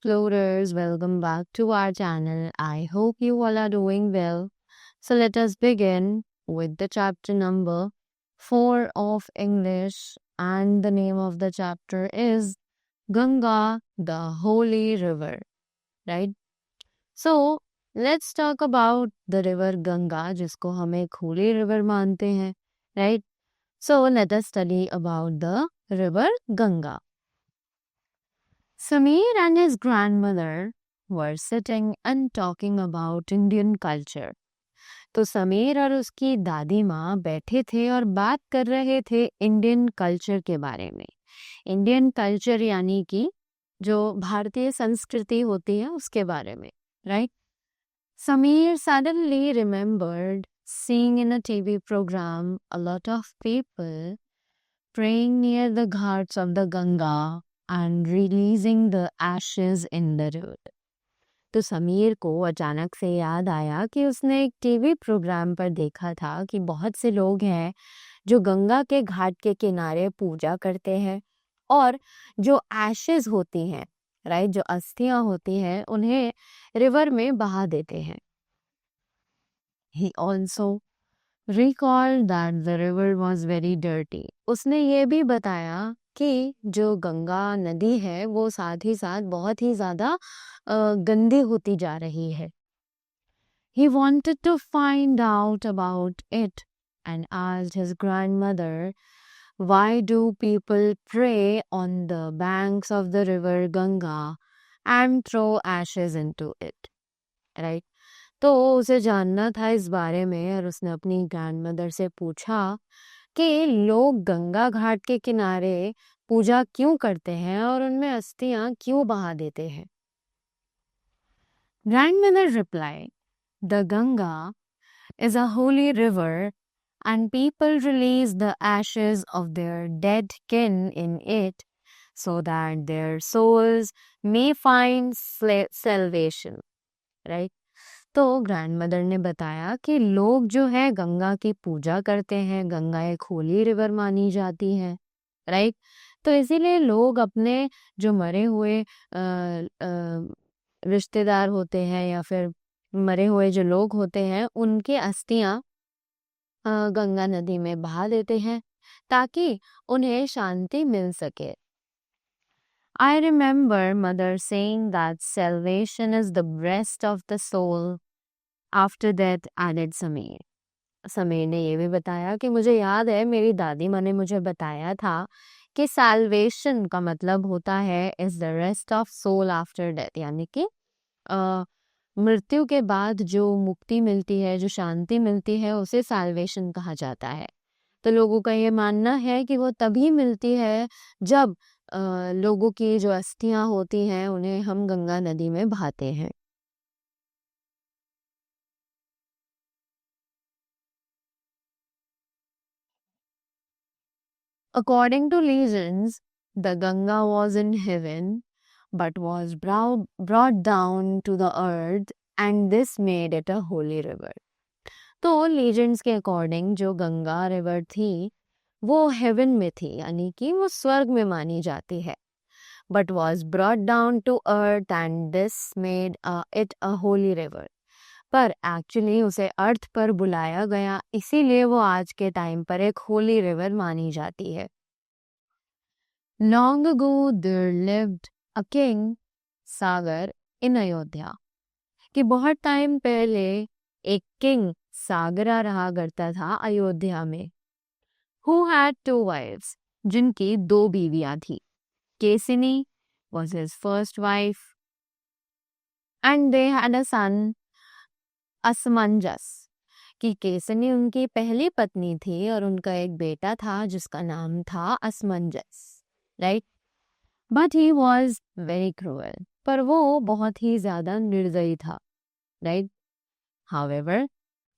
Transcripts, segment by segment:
explorers, welcome back to our channel. I hope you all are doing well. So let us begin with the chapter number 4 of English, and the name of the chapter is Ganga, the Holy River, right? So let's talk about the river Ganga, जिसको हम एक holy river मानते हैं, right? So let us study about the river Ganga. Sameer and his grandmother were sitting and talking about Indian culture. तो समीर और उसकी दादी माँ बैठे थे और बात कर रहे थे इंडियन कल्चर के बारे में. इंडियन कल्चर यानी कि जो भारतीय संस्कृति होती है उसके बारे में, right? Sameer suddenly remembered seeing in a TV program a lot of people praying near the ghats of the Ganga and releasing the ashes in the river. तो समीर को अचानक से याद आया कि उसने एक टीवी प्रोग्राम पर देखा था कि बहुत से लोग हैं जो गंगा के घाट के किनारे पूजा करते हैं और जो एशेस होती हैं, राइट, जो अस्थियां होती हैं उन्हें रिवर में बहा देते हैं. He also recalled that the river was very dirty. उसने ये भी बताया कि जो गंगा नदी है वो साथ ही साथ बहुत ही ज़्यादा गंदी होती जा रही है. He wanted to find out about it and asked his grandmother, why do people pray on the banks of the river Ganga and throw ashes into it? Right? तो उसे जानना था इस बारे में और उसने अपनी ग्रैंडमदर से पूछा कि लोग गंगा घाट के किनारे पूजा क्यों करते हैं और उनमें अस्थियां क्यों बहा देते हैं. Grandmother replied, the Ganga is a holy river and people release the ashes of their dead kin in it so that their souls may find salvation, right? तो ग्रैंडमदर ने बताया कि लोग जो है गंगा की पूजा करते हैं, गंगा एक होली रिवर मानी जाती है, राइट? तो इसीलिए लोग अपने जो मरे हुए रिश्तेदार होते हैं या फिर मरे हुए जो लोग होते हैं उनकी अस्थियां गंगा नदी में बहा देते हैं ताकि उन्हें शांति मिल सके. I remember mother saying that salvation is the rest of the soul after death, added Sameer. Sameer ने ये भी बताया कि मुझे याद है मेरी दादी माँ ने मुझे बताया था कि साल्वेशन का मतलब होता है is the rest of soul after death, यानी कि मृत्यु के बाद जो मुक्ति मिलती है, जो शांति मिलती है उसे साल्वेशन कहा जाता है. तो लोगों का ये मानना है कि वो तभी मिलती है जब लोगों की जो अस्थियां होती हैं उन्हें हम गंगा नदी में बहाते हैं. According to legends, the Ganga was in heaven but was brought down to the earth and this made it a holy river. तो लीजेंड्स के अकॉर्डिंग जो गंगा रिवर थी वो हेवन में थी, यानी कि वो स्वर्ग में मानी जाती है, but was brought down to earth and this made it a holy river. पर एक्चुअली उसे अर्थ पर बुलाया गया इसीलिए वो आज के टाइम पर एक होली रिवर मानी जाती है. Long ago there lived a king, Sagar, in Ayodhya. कि बहुत टाइम पहले एक किंग सागरा रहा करता था अयोध्या में. Who had 2 wives, जिनकी 2 बीवियां थी. Cassini was his first wife and they had a son, असमंजस. कि केसनी उनकी पहली पत्नी थी और उनका एक बेटा था जिसका नाम था Asamanjas, right? But he was very cruel, पर वो बहुत ही ज्यादा निर्दयी था, right? However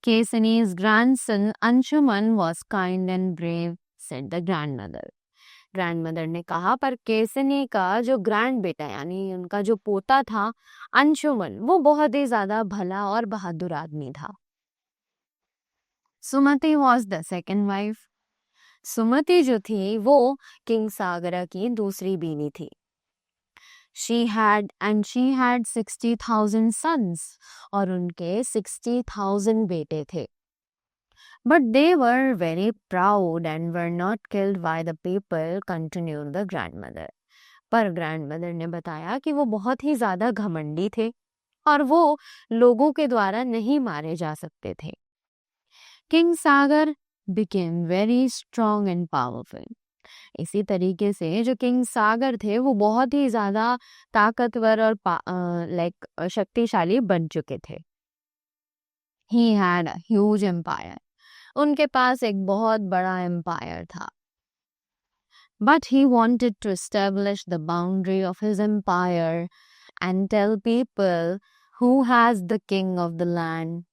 Keshini's grandson Anshuman was kind and brave, said the grandmother. Grandmother ने कहा पर केसनी का जो ग्रैंड बेटा यानी उनका जो पोता था अंशुमन वो बहुत ही ज्यादा भला और बहादुर आदमी था. सुमति वॉज द सेकेंड वाइफ. सुमति जो थी वो किंग सागरा की दूसरी बीवी थी. she had 60,000 sons, और उनके 60,000 बेटे थे. But they were very proud and were not killed by the people, continued the grandmother. पर ग्रैंडमदर ने बताया कि वो बहुत ही ज्यादा घमंडी थे और वो लोगों के द्वारा नहीं मारे जा सकते थे. King Sagar became very strong and powerful. इसी तरीके से जो किंग सागर थे वो बहुत ही ज्यादा ताकतवर और शक्तिशाली बन चुके थे. He had a huge empire. उनके पास एक बहुत बड़ा एम्पायर था. But he wanted to establish the boundary of his empire and tell people who was the king of the land,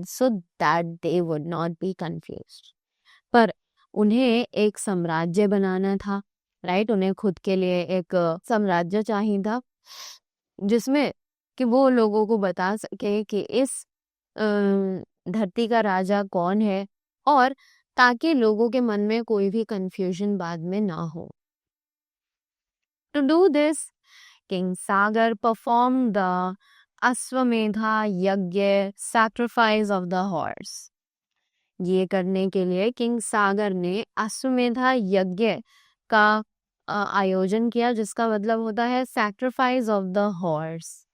so that they would not be confused. पर उन्हें एक साम्राज्य बनाना था, राइट. उन्हें खुद के लिए एक साम्राज्य चाहिए था जिसमें कि वो लोगों को बता सके कि इस धरती का राजा कौन है, और ताकि लोगों के मन में कोई भी कंफ्यूजन बाद में ना हो. To do this, King Sagar performed the Ashwamedha Yagya, sacrifice of the horse. ये करने के लिए किंग सागर ने अश्वमेधा यज्ञ का आयोजन किया, जिसका मतलब होता है sacrifice of the horse.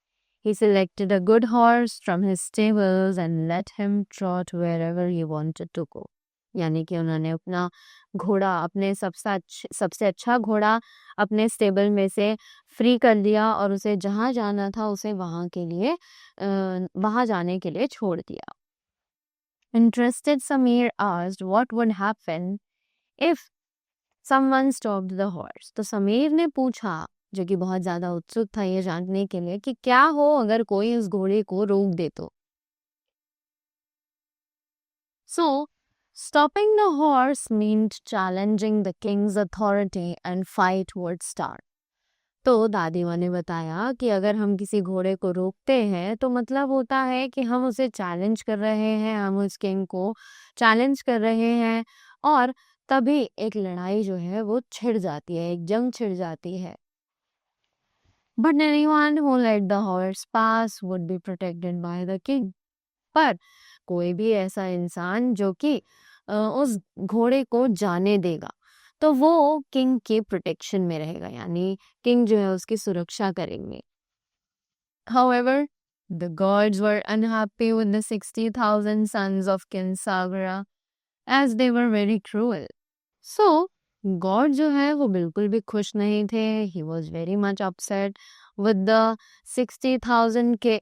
He selected a good horse from his stables and let him trot wherever he wanted to go. यानी कि उन्होंने अपना घोड़ा, अपने सबसे अच्छा घोड़ा अपने स्टेबल में से फ्री कर दिया और उसे जहाँ जाना था उसे वहाँ जाने के लिए छोड़ दिया. Interested Samir asked what would happen if someone stopped the horse. तो समीर ने पूछा, जो कि बहुत ज्यादा उत्सुक था ये जानने के लिए, कि क्या हो अगर कोई उस घोड़े को रोक दे तो. So, stopping the horse meant challenging the king's authority and fight would start. तो दादी माँ ने बताया कि अगर हम किसी घोड़े को रोकते हैं तो मतलब होता है कि हम उसे चैलेंज कर रहे हैं, हम उस किंग को चैलेंज कर रहे हैं, और तभी एक लड़ाई जो है वो छिड़ जाती है, एक जंग छिड़ जाती है. But anyone who let the horse pass would be protected by the king. पर कोई भी ऐसा इंसान जो कि उस घोड़े को जाने देगा तो वो किंग के प्रोटेक्शन में रहेगा, यानी किंग जो है उसकी सुरक्षा करेंगे. However, the gods were unhappy with the 60,000 sons of King Sagara as they were very cruel. So, God जो है वो बिल्कुल भी खुश नहीं थे. He was very much upset with the 60,000 के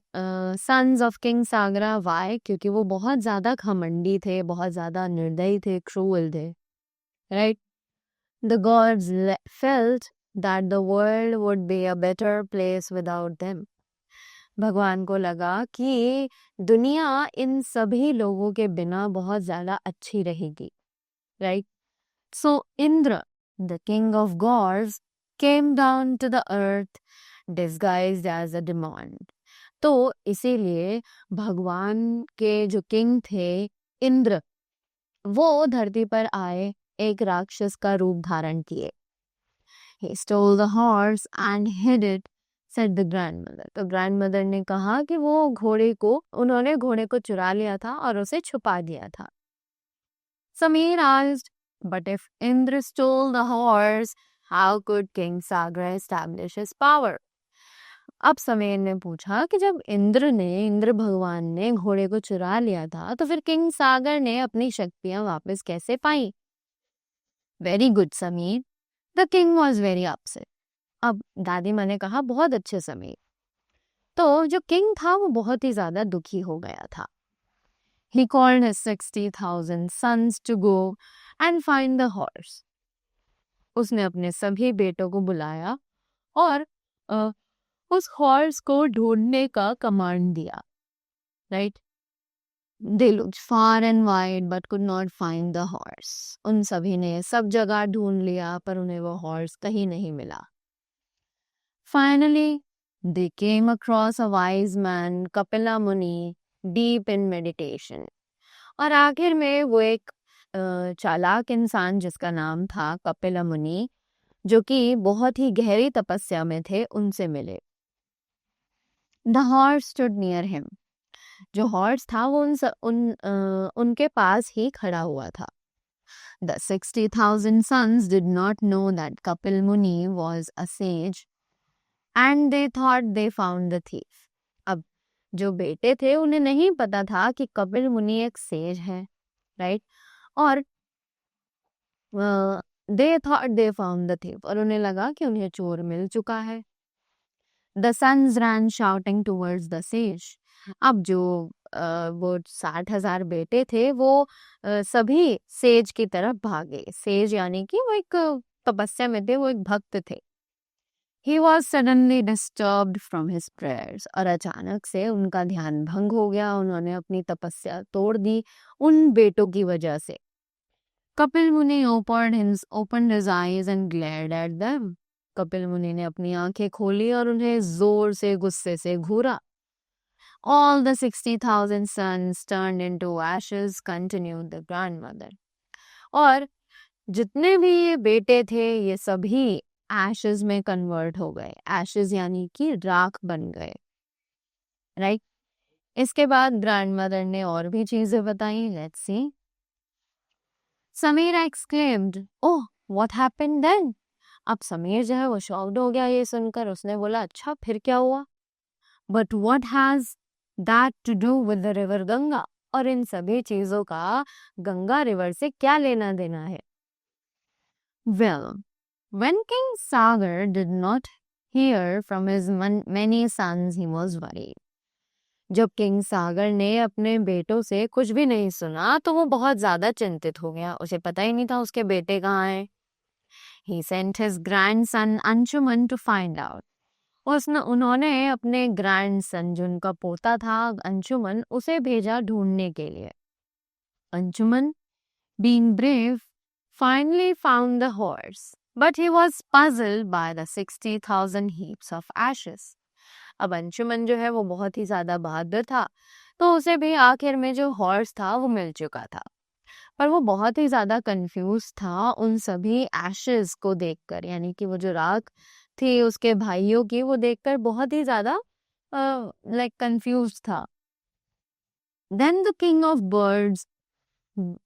sons of King Sagara. Why? क्योंकि वो बहुत ज़्यादा घमंडी थे, बहुत ज़्यादा निर्दयी थे, cruel थे, right? The gods felt that the world would be a better place without them. भगवान को लगा कि दुनिया इन सभी लोगों के बिना बहुत ज़्यादा अच्छी रहेगी, right? So Indra, the king of gods, came down to the earth disguised as a demon. तो इसीलिए भगवान के जो किंग थे इंद्र, वो धरती पर आए एक राक्षस का रूप धारण किए. He stole the horse and hid it, said the grandmother. तो ग्रैंडमदर ने कहा कि वो उन्होंने घोड़े को चुरा लिया था और उसे छुपा दिया था. Samir asked, but if Indra stole the horse, how could King Sagar establish his power? अब समीर ने पूछा कि जब इंद्र भगवान ने घोड़े को चुरा लिया था तो फिर किंग सागर ने अपनी शक्तियां वापस कैसे पाई? Very good Sameer. The king was very upset. अब दादी माँ ने कहा बहुत अच्छे समीर. तो जो किंग था वो बहुत ही ज्यादा दुखी हो गया था. He called his 60,000 sons to go and find the horse. उसने अपने सभी बेटों को बुलाया और उस हॉर्स को ढूंढने का कमांड दिया, right. They looked far and wide but could not find the horse. उन सभी ने सब जगह ढूंढ लिया पर उन्हें वो हॉर्स कहीं नहीं मिला. Finally, they came across a wise man, Kapila Muni, deep in meditation. और आखिर में वो एक चालाक इंसान जिसका नाम था कपिला मुनि, जो कि बहुत ही गहरी तपस्या में थे, उनसे मिले। The horse stood near him. जो हॉर्स था वो उनके पास ही खड़ा हुआ था। The 60,000 sons did not know that Kapil Muni was a sage and they thought they found the thief. अब जो बेटे थे उन्हें नहीं पता था कि कपिल मुनि एक सेज है, राइट? और they thought they found the thief, और उन्हें लगा कि उन्हें चोर मिल चुका है। The sons ran shouting towards the sage. अब जो वो 60,000 बेटे थे वो सभी सेज की तरफ भागे। सेज यानी कि वो एक तपस्या में थे, वो एक भक्त थे। He was suddenly disturbed from his prayers. और अचानक से उनका ध्यान भंग हो गया, उन्होंने अपनी तपस्या तोड़ दी उन बेटों की वजह से। कपिल मुनि opened his eyes and glared at them. Kapil मुनि ने अपनी आंखें खोली और उन्हें जोर से गुस्से से घूरा। All the 60,000 sons turned into ashes, continued the grandmother. और जितने भी ये बेटे थे ये सभी ashes में कन्वर्ट हो गए। ashes यानी कि राख बन गए, राइट? इसके बाद ग्रैंडमदर ने और भी चीजें बताई। Let's see. Sameera exclaimed, "Oh, what happened then?" अब समीर जो है वो शॉक्ड हो गया ये सुनकर। उसने बोला, अच्छा फिर क्या हुआ? But what has that to do with the river Ganga? और इन सभी चीजों का गंगा रिवर से क्या लेना देना है? Well, when King Sagar did not hear from his many sons, he was worried. जब किंग सागर ने अपने बेटों से कुछ भी नहीं सुना तो वो बहुत ज्यादा चिंतित हो गया। उसे पता ही नहीं था उसके बेटे कहाँ हैं। He sent his grandson Anshuman to find out. उन्होंने अपने ग्रैंडसन जो उनका पोता था अंशुमन, उसे भेजा ढूंढने के लिए। Anshuman, being brave, finally found the horse, but he was puzzled by the 60,000 heaps of ashes. अब अंशुमन जो है वो बहुत ही ज्यादा बहादुर था, तो उसे भी आखिर में जो हॉर्स था वो मिल चुका था, पर वो बहुत ही ज्यादा कंफ्यूज था उन सभी एशेस को देखकर, यानी कि वो जो राख थी उसके भाइयों की, वो देखकर बहुत ही ज्यादा लाइक कंफ्यूज था। Then the king of birds,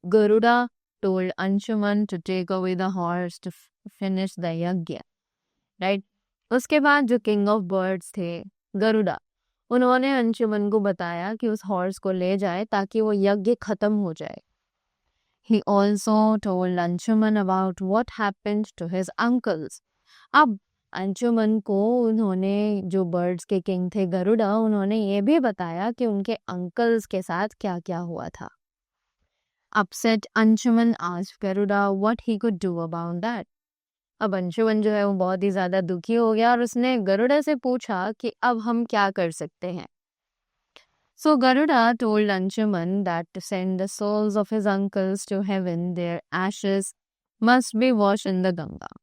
Garuda, told Anshuman to take away the horse to finish the yajna, right? उसके बाद जो किंग ऑफ बर्ड्स थे गरुड़ा, उन्होंने अंशुमन को बताया कि उस हॉर्स को ले जाए ताकि वो यज्ञ खत्म हो जाए। He also told Anshuman about what happened to his uncles. अब अंशुमन को उन्होंने, जो बर्ड्स के किंग थे गरुड़ा, उन्होंने ये भी बताया कि उनके अंकल्स के साथ क्या क्या हुआ था। Upset, Anshuman asked Garuda what he could do about that. अब अंशुमन जो है वो बहुत ही ज्यादा दुखी हो गया और उसने गरुड़ा से पूछा कि अब हम क्या कर सकते हैं। So Garuda told Anshuman that to send the souls of his uncles to heaven, their ashes must be washed in the Ganga.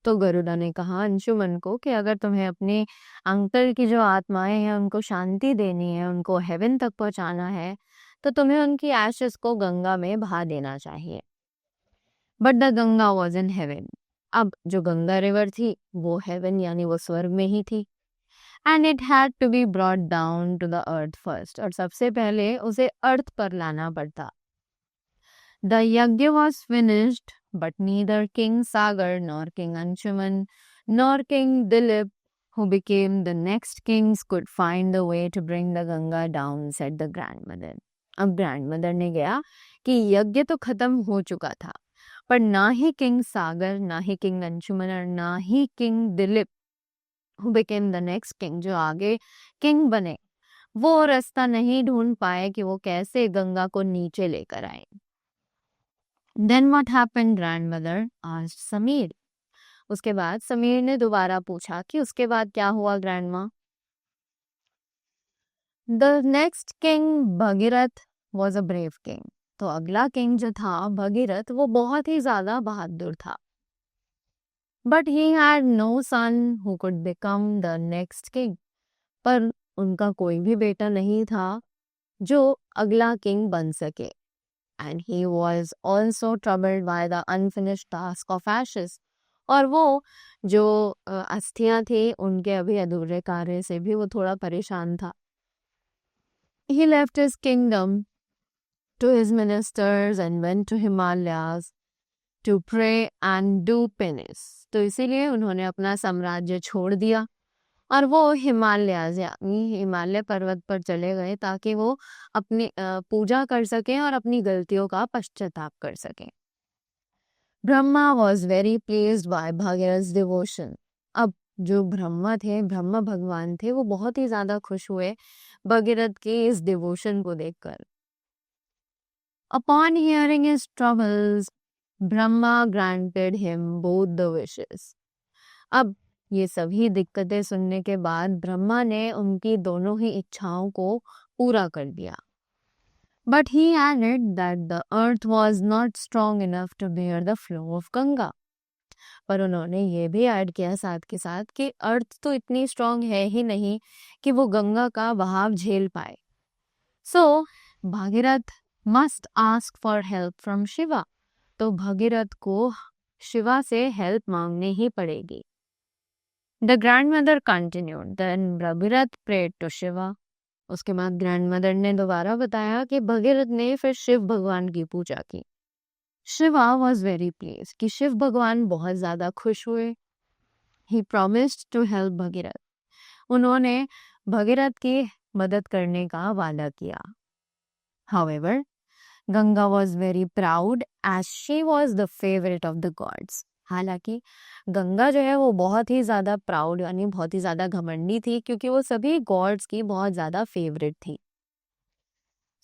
तो गरुड़ा ने कहा अंशुमन को कि अगर तुम्हें अपने अंकल की जो आत्माएं हैं उनको शांति देनी है, उनको हेवन तक पहुंचाना है, तो तुम्हें उनकी एशेस को गंगा में बहा देना चाहिए। But the Ganga was in heaven. अब जो गंगा रिवर थी वो हेवन यानी वो स्वर्ग में ही थी। And it had to be brought down to the earth first, और सबसे पहले उसे अर्थ पर लाना पड़ता। द यज्ञ was finished, but neither king Sagar nor king Anshuman nor king Dilip, who became the next kings, could find the way to bring the Ganga down, said the grandmother. अब grandmother ने गया कि यज्ञ तो खत्म हो चुका था, पर ना ही किंग सागर, ना ही किंग अंशुमन और ना ही king Dilip, who became the next king, जो आगे किंग बने, वो रास्ता नहीं ढूंढ पाए कि वो कैसे गंगा को नीचे लेकर आए। Then what happened, grandmother asked Sameer. उसके बाद समीर ने दोबारा पूछा कि उसके बाद क्या हुआ grandma. The next king Bhagirath was a brave king. तो अगला किंग जो था भगीरथ, वो बहुत ही ज्यादा बहादुर था। But he had no son who could become the next king. पर उनका कोई भी बेटा नहीं था जो अगला किंग बन सके। And he was also troubled by the unfinished task of ashes. और वो जो अस्थियां थी उनके अभी अधूरे कार्य से भी वो थोड़ा परेशान था. He left his kingdom to his ministers and went to Himalayas to pray and do penance. तो इसीलिए उन्होंने अपना साम्राज्य छोड़ दिया और वो हिमालयाज यानी हिमालय पर्वत पर चले गए ताकि वो अपनी पूजा कर सकें और अपनी गलतियों का पश्चाताप कर सकें. Brahma was very pleased by Bhagirath devotion. अब जो ब्रह्मा थे, ब्रह्मा भगवान थे, वो बहुत ही ज्यादा खुश हुए भगीरथ के इस डिवोशन को देखकर. Upon hearing his troubles Brahma granted him both the wishes. अब ये सभी दिक्कतें सुनने के बाद ब्रह्मा ने उनकी दोनों ही इच्छाओं को पूरा कर दिया. But he added that the earth was not strong enough to bear the flow of Ganga. पर उन्होंने ये भी ऐड किया साथ के साथ कि अर्थ तो इतनी स्ट्रांग है ही नहीं कि वो गंगा का बहाव झेल पाए. So Bhagirath must ask for help from Shiva. तो भगीरथ को शिवा से हेल्प मांगनी ही पड़ेगी. The grandmother continued. Then Bhagirath prayed to Shiva. उसके बाद ग्रैंडमदर ने दोबारा बताया कि भगीरथ ने फिर शिव भगवान की पूजा की. शिवा वॉज वेरी प्लीज कि शिव भगवान बहुत ज्यादा खुश हुए. He promised to help Bhagirath. उन्होंने भगीरथ की मदद करने का वादा किया. However Ganga was very proud as she was the favourite of the gods. हालांकि गंगा जो है वो बहुत ही ज्यादा प्राउड यानी बहुत ही ज्यादा घमंडी थी क्योंकि वो सभी गॉड्स की बहुत ज्यादा फेवरेट थी.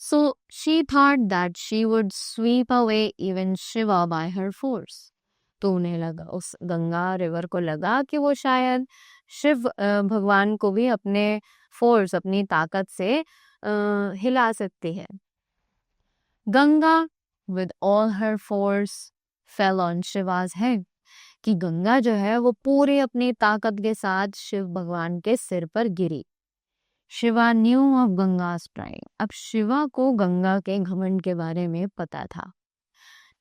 So she thought that she would sweep away even Shiva by her force. तो उन्हें लगा, उस गंगा रिवर को लगा कि वो शायद शिव भगवान को भी अपने फोर्स अपनी ताकत से हिला सकती है. Ganga with all her force fell on Shiva's head. कि गंगा जो है वो पूरी अपनी ताकत के साथ शिव भगवान के सिर पर गिरी. Shiva knew of Ganga's pride. अब शिवा को गंगा के घमंड के बारे में पता था.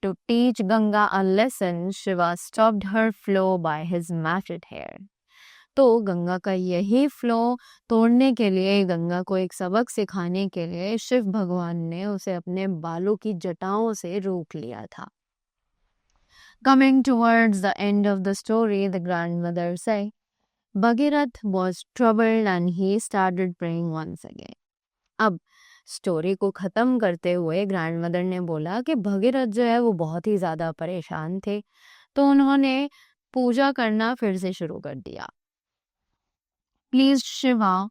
To teach Ganga a lesson Shiva stopped her flow by his matted hair. तो गंगा का यही फ्लो तोड़ने के लिए, गंगा को एक सबक सिखाने के लिए शिव भगवान ने उसे अपने बालों की जटाओं से रोक लिया था. Coming towards the end of the story, the grandmother said, Bhagirath was troubled and he started praying once again. अब स्टोरी को खत्म करते हुए ग्रैंडमदर ने बोला कि भगीरथ जो है वो बहुत ही ज्यादा परेशान थे, तो उन्होंने पूजा करना फिर से शुरू कर दिया. Pleased Shiva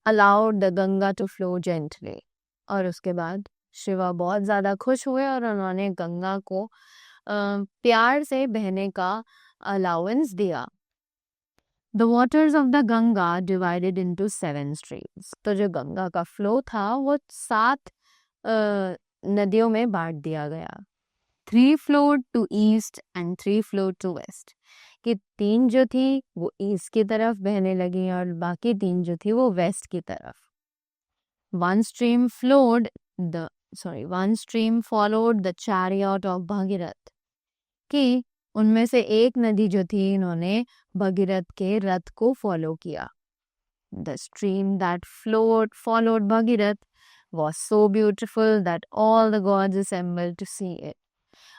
allowed the Ganga to flow gently. और उसके बाद शिवा बहुत ज्यादा खुश हुए और उन्होंने गंगा को प्यार से बहने का अलाउंस दिया. The waters of the Ganga divided into 7 streams. तो जो गंगा का फ्लो था वो 7 नदियों में बांट दिया गया. 3 flowed to east and 3 flowed to west. कि 3 जो थी वो ईस्ट की तरफ बहने लगी और बाकी 3 जो थी वो वेस्ट की तरफ. One stream followed the chariot of Bhagirath. कि उनमें से एक नदी जो थी इन्होंने भगीरथ के रथ को फॉलो किया. The stream that followed Bhagirath was so beautiful that all the gods assembled to see it.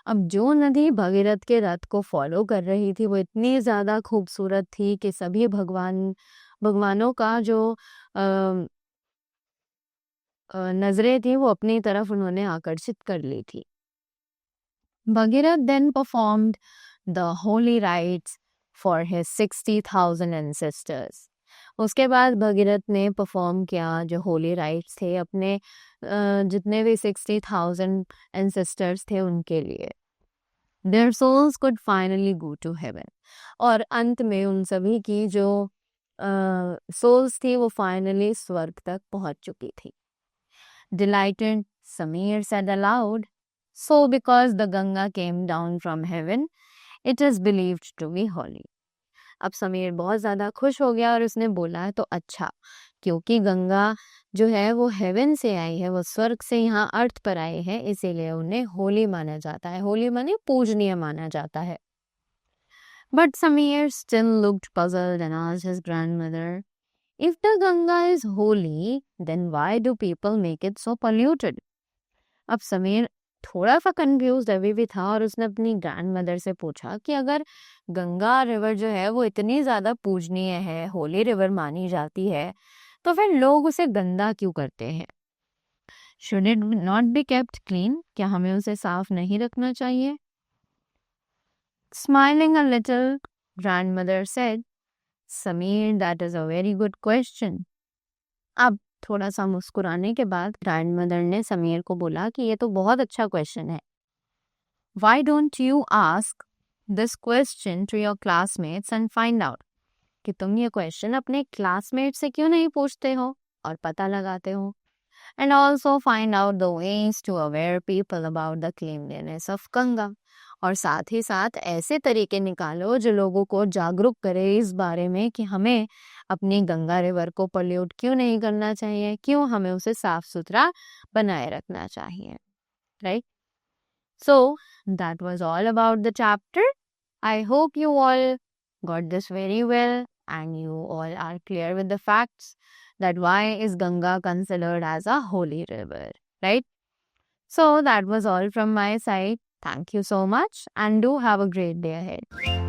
अब जो नदी भगीरथ के रथ को फॉलो कर रही थी वो इतनी ज्यादा खूबसूरत थी कि सभी भगवानों का जो नजरें थी वो अपनी तरफ उन्होंने आकर्षित कर ली थी. Bhagirath then performed the holy rites for his 60,000 ancestors. उसके बाद भगीरथ ने परफॉर्म किया जो होली राइट्स थे अपने जितने भी 60,000 एंसेस्टर्स थे उनके लिए. Their souls could finally go to heaven. और अंत में उन सभी की जो सोल्स थी वो फाइनली स्वर्ग तक पहुंच चुकी थी. Delighted, Samir said aloud, So because the Ganga came down from heaven, it is believed to be holy. अब समीर बहुत ज़्यादा खुश हो गया और उसने बोला तो अच्छा, क्योंकि गंगा जो है वो हेवन से आई है, वो स्वर्ग से यहाँ अर्थ पर आई है, इसीलिए उन्हें होली माना जाता है. होली माने पूजनीय माना जाता है. But Samir still looked puzzled and asked his grandmother, if the Ganga is holy, then why do people make it so polluted? अब समीर थोड़ा सा कंफ्यूज अभी भी था और उसने अपनी ग्रैंडमदर से पूछा कि अगर गंगा रिवर जो है वो इतनी ज्यादा पूजनीय है, होली रिवर मानी जाती है, तो फिर लोग उसे गंदा क्यों करते हैं? Should it not be kept clean? क्या हमें उसे साफ नहीं रखना चाहिए? Smiling a little, grandmother said, Sameer, that is a very good question. अब थोड़ा सा मुस्कुराने के बाद ग्रैंडमदर ने समीर को बोला कि ये तो बहुत अच्छा क्वेश्चन है। Why don't you ask this question to your classmates and find out? कि तुम ये क्वेश्चन अपने क्लासमेट से क्यों नहीं पूछते हो और पता लगाते हो? And also find out the ways to aware people about the cleanliness of Ganga. और साथ ही साथ ऐसे तरीके निकालो जो लोगों को जागरूक करे इस बारे में कि हमें अपनी गंगा रिवर को पोल्यूट क्यों नहीं करना चाहिए, क्यों हमें उसे साफ सुथरा बनाए रखना चाहिए, right? So that was all about the chapter. I hope you all got this very well and you all are clear with the facts that why is Ganga considered as a holy river, right? So that was all from my side. Thank you so much and do have a great day ahead.